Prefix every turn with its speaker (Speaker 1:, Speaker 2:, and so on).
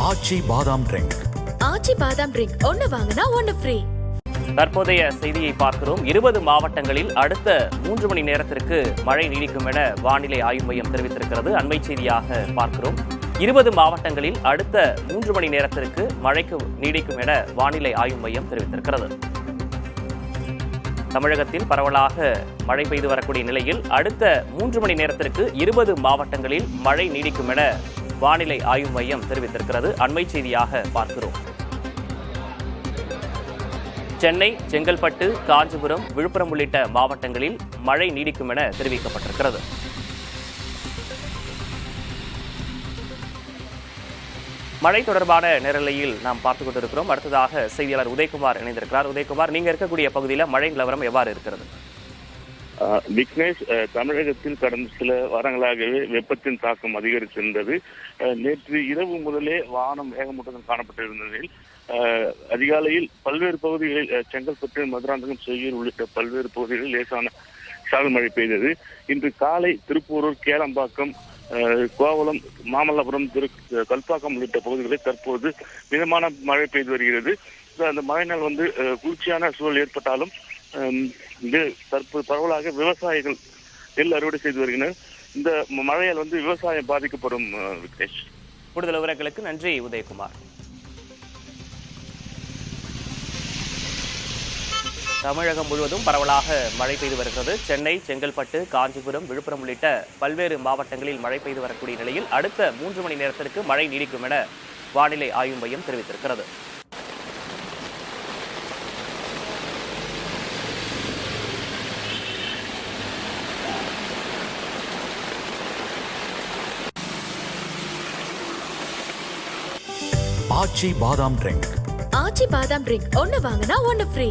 Speaker 1: ஆச்சி பாதாம் ட்ரிங்க்.
Speaker 2: ஆச்சி பாதாம் ட்ரிங்க் ஒன்னு வாங்கினா ஒன்னு ஃப்ரீ.
Speaker 3: தற்போதைய செய்தியை பார்க்கிறோம். 20 மாவட்டங்களில் அடுத்த 3 மணி நேரத்திற்கு மழை நீடிக்கும் என வானிலை ஆய்வு மையம் தெரிவித்திருக்கிறது. அண்மை செய்தியாக பார்க்கிறோம். 20 மாவட்டங்களில் அடுத்த 3 மணி நேரத்திற்கு மழைக்கு நீடிக்கும் என வானிலை ஆய்வு மையம் தெரிவித்திருக்கிறது. தமிழகத்தில் பரவலாக மழை பெய்து வரக்கூடிய நிலையில் அடுத்த 3 மணி நேரத்திற்கு 20 மாவட்டங்களில் மழை நீடிக்கும் என வானிலை ஆய்வு மையம் தெரிவித்திருக்கிறது. அண்மை செய்தியாக பார்க்கிறோம். சென்னை, செங்கல்பட்டு, காஞ்சிபுரம், விழுப்புரம் உள்ளிட்ட மாவட்டங்களில் மழை நீடிக்கும் என தெரிவிக்கப்பட்டிருக்கிறது. மழை தொடர்பான நேரலையில் நாம் பார்த்துக் கொண்டிருக்கிறோம். அடுத்ததாக செய்தியாளர் உதயகுமார் இணைந்திருக்கிறார். உதயகுமார், நீங்க இருக்கக்கூடிய பகுதியில் மழை நிலவரம் எவ்வாறு இருக்கிறது?
Speaker 4: விக்னேஷ், தமிழகத்தில் கடந்த சில வாரங்களாகவே வெப்பத்தின் தாக்கம் அதிகரித்திருந்தது. நேற்று இரவு முதலே வானம் மேகமூட்டத்துடன் காணப்பட்டிருந்ததில் அதிகாலையில் பல்வேறு பகுதிகளில் செங்கல்பட்டு, மதுராந்தகம், செய்யூர் உள்ளிட்ட பல்வேறு பகுதிகளில் லேசான சாரல் மழை பெய்தது. இன்று காலை திருப்பூரூர், கேளம்பாக்கம், கோவளம், மாமல்லபுரம், கல்பாக்கம் உள்ளிட்ட பகுதிகளில் தற்போது மிதமான மழை பெய்து வருகிறது. அந்த மழையினால் குளிர்ச்சியான சூழல் ஏற்பட்டாலும் தற்போது பரவலாக விவசாயிகள் நெல் அறுவடை செய்து வருகின்றனர். இந்த மழையால் விவசாயம் பாதிக்கப்படும். விக்னேஷ்,
Speaker 3: கூடுதல் விவரங்களுக்கு நன்றி உதயகுமார். தமிழகம் முழுவதும் பரவலாக மழை பெய்து வருகிறது. சென்னை, செங்கல்பட்டு, காஞ்சிபுரம், விழுப்புரம் உள்ளிட்ட பல்வேறு மாவட்டங்களில் மழை பெய்து வரக்கூடிய நிலையில் அடுத்த 3 மணி நேரத்திற்கு மழை நீடிக்கும் என வானிலை ஆய்வு மையம் தெரிவித்திருக்கிறது.
Speaker 1: ஆச்சி பாதாம் ட்ரிங்க்.
Speaker 2: ஆச்சி பாதாம் ட்ரிங்க் ஒன்னு வாங்கினா ஒன்னு ஃப்ரீ.